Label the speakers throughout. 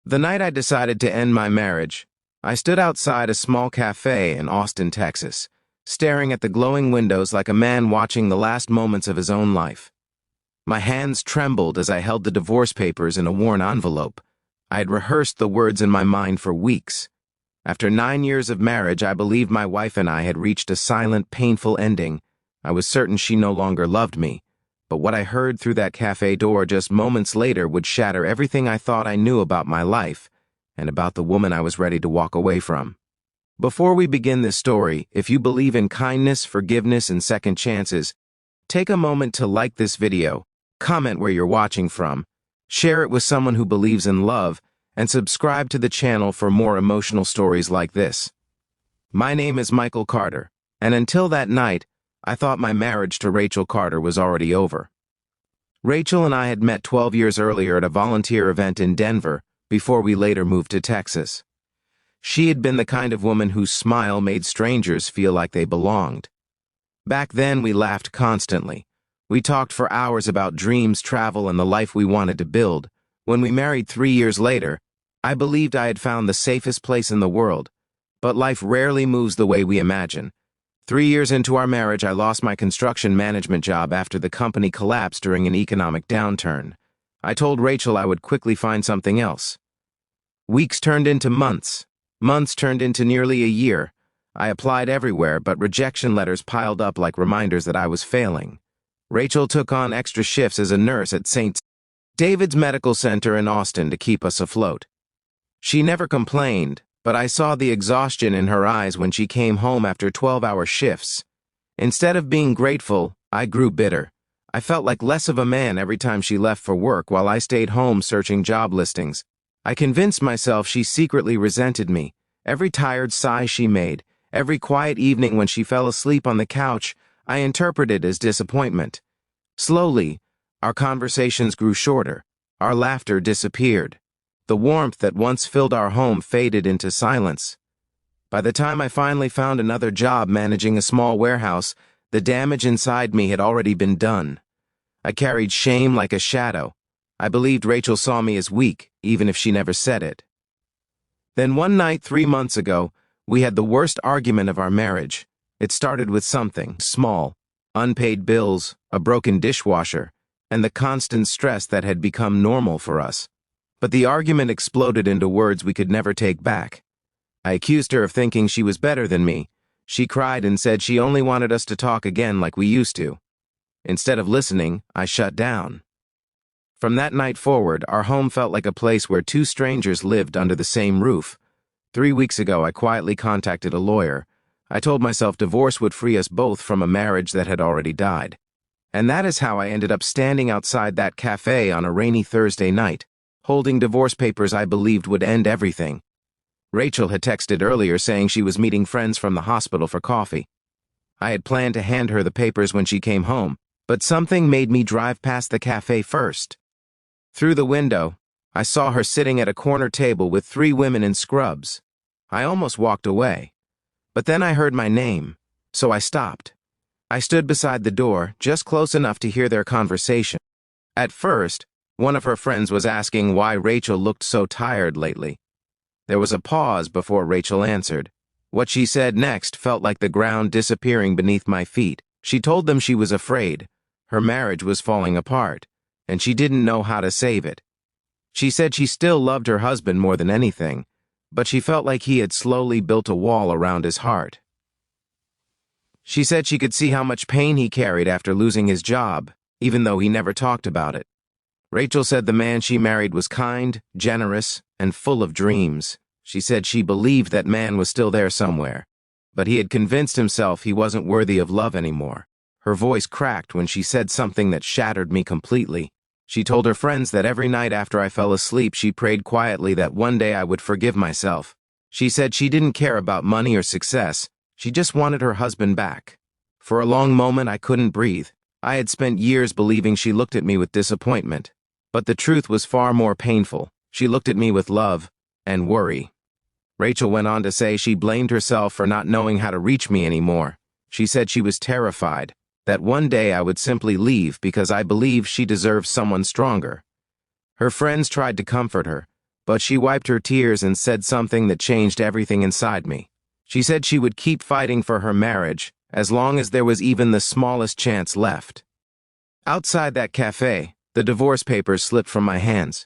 Speaker 1: The night I decided to end my marriage, I stood outside a small cafe in Austin, Texas, staring at the glowing windows like a man watching the last moments of his own life. My hands trembled as I held the divorce papers in a worn envelope. I had rehearsed the words in my mind for weeks. After 9 years of marriage, I believed my wife and I had reached a silent, painful ending. I was certain she no longer loved me. But what I heard through that cafe door just moments later would shatter everything I thought I knew about my life and about the woman I was ready to walk away from. Before we begin this story, if you believe in kindness, forgiveness, and second chances, take a moment to like this video, comment where you're watching from, share it with someone who believes in love, and subscribe to the channel for more emotional stories like this. My name is Michael Carter, and until that night, I thought my marriage to Rachel Carter was already over. Rachel and I had met 12 years earlier at a volunteer event in Denver before we later moved to Texas. She had been the kind of woman whose smile made strangers feel like they belonged. Back then, we laughed constantly. We talked for hours about dreams, travel, and the life we wanted to build. When we married 3 years later, I believed I had found the safest place in the world. But life rarely moves the way we imagine. 3 years into our marriage, I lost my construction management job after the company collapsed during an economic downturn. I told Rachel I would quickly find something else. Weeks turned into months. Months turned into nearly a year. I applied everywhere, but rejection letters piled up like reminders that I was failing. Rachel took on extra shifts as a nurse at St. David's Medical Center in Austin to keep us afloat. She never complained, but I saw the exhaustion in her eyes when she came home after 12-hour shifts. Instead of being grateful, I grew bitter. I felt like less of a man every time she left for work while I stayed home searching job listings. I convinced myself she secretly resented me. Every tired sigh she made, every quiet evening when she fell asleep on the couch, I interpreted as disappointment. Slowly, our conversations grew shorter. Our laughter disappeared. The warmth that once filled our home faded into silence. By the time I finally found another job managing a small warehouse, the damage inside me had already been done. I carried shame like a shadow. I believed Rachel saw me as weak, even if she never said it. Then one night 3 months ago, we had the worst argument of our marriage. It started with something small: unpaid bills, a broken dishwasher, and the constant stress that had become normal for us. But the argument exploded into words we could never take back. I accused her of thinking she was better than me. She cried and said she only wanted us to talk again like we used to. Instead of listening, I shut down. From that night forward, our home felt like a place where two strangers lived under the same roof. 3 weeks ago, I quietly contacted a lawyer. I told myself divorce would free us both from a marriage that had already died. And that is how I ended up standing outside that cafe on a rainy Thursday night, holding divorce papers I believed would end everything. Rachel had texted earlier saying she was meeting friends from the hospital for coffee. I had planned to hand her the papers when she came home, but something made me drive past the cafe first. Through the window, I saw her sitting at a corner table with 3 women in scrubs. I almost walked away. But then I heard my name, so I stopped. I stood beside the door, just close enough to hear their conversation. At first, one of her friends was asking why Rachel looked so tired lately. There was a pause before Rachel answered. What she said next felt like the ground disappearing beneath my feet. She told them she was afraid. Her marriage was falling apart, and she didn't know how to save it. She said she still loved her husband more than anything, but she felt like he had slowly built a wall around his heart. She said she could see how much pain he carried after losing his job, even though he never talked about it. Rachel said the man she married was kind, generous, and full of dreams. She said she believed that man was still there somewhere, but he had convinced himself he wasn't worthy of love anymore. Her voice cracked when she said something that shattered me completely. She told her friends that every night after I fell asleep, she prayed quietly that one day I would forgive myself. She said she didn't care about money or success. She just wanted her husband back. For a long moment, I couldn't breathe. I had spent years believing she looked at me with disappointment. But the truth was far more painful. She looked at me with love and worry. Rachel went on to say she blamed herself for not knowing how to reach me anymore. She said she was terrified, that one day I would simply leave because I believed she deserved someone stronger. Her friends tried to comfort her, but she wiped her tears and said something that changed everything inside me. She said she would keep fighting for her marriage as long as there was even the smallest chance left. Outside that cafe, the divorce papers slipped from my hands.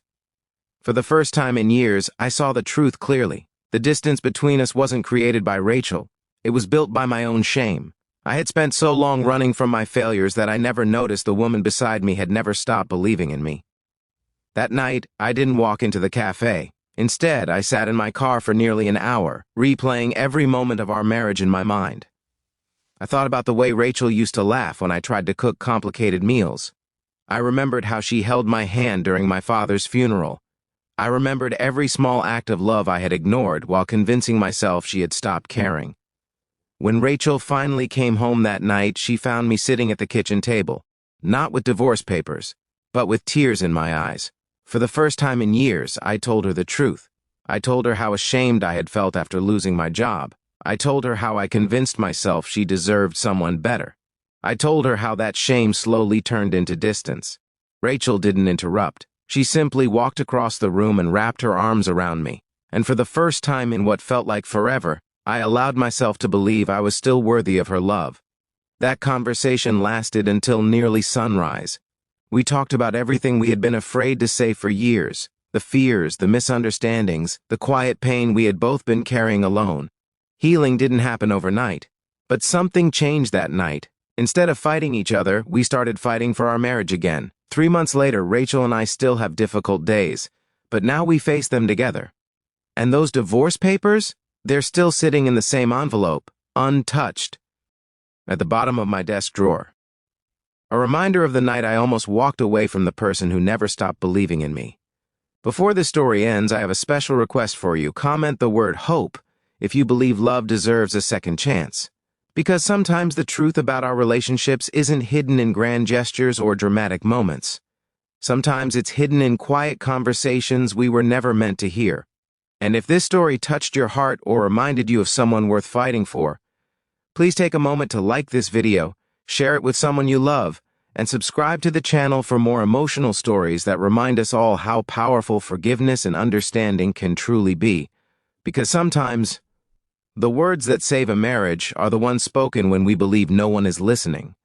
Speaker 1: For the first time in years, I saw the truth clearly. The distance between us wasn't created by Rachel. It was built by my own shame. I had spent so long running from my failures that I never noticed the woman beside me had never stopped believing in me. That night, I didn't walk into the cafe. Instead, I sat in my car for nearly an hour, replaying every moment of our marriage in my mind. I thought about the way Rachel used to laugh when I tried to cook complicated meals. I remembered how she held my hand during my father's funeral. I remembered every small act of love I had ignored while convincing myself she had stopped caring. When Rachel finally came home that night, she found me sitting at the kitchen table, not with divorce papers, but with tears in my eyes. For the first time in years, I told her the truth. I told her how ashamed I had felt after losing my job. I told her how I convinced myself she deserved someone better. I told her how that shame slowly turned into distance. Rachel didn't interrupt. She simply walked across the room and wrapped her arms around me. And for the first time in what felt like forever, I allowed myself to believe I was still worthy of her love. That conversation lasted until nearly sunrise. We talked about everything we had been afraid to say for years, the fears, the misunderstandings, the quiet pain we had both been carrying alone. Healing didn't happen overnight, but something changed that night. Instead of fighting each other, we started fighting for our marriage again. 3 months later, Rachel and I still have difficult days, but now we face them together. And those divorce papers? They're still sitting in the same envelope, untouched, at the bottom of my desk drawer. A reminder of the night I almost walked away from the person who never stopped believing in me. Before this story ends, I have a special request for you. Comment the word hope if you believe love deserves a second chance. Because sometimes the truth about our relationships isn't hidden in grand gestures or dramatic moments. Sometimes it's hidden in quiet conversations we were never meant to hear. And if this story touched your heart or reminded you of someone worth fighting for, please take a moment to like this video, share it with someone you love, and subscribe to the channel for more emotional stories that remind us all how powerful forgiveness and understanding can truly be. Because sometimes, the words that save a marriage are the ones spoken when we believe no one is listening.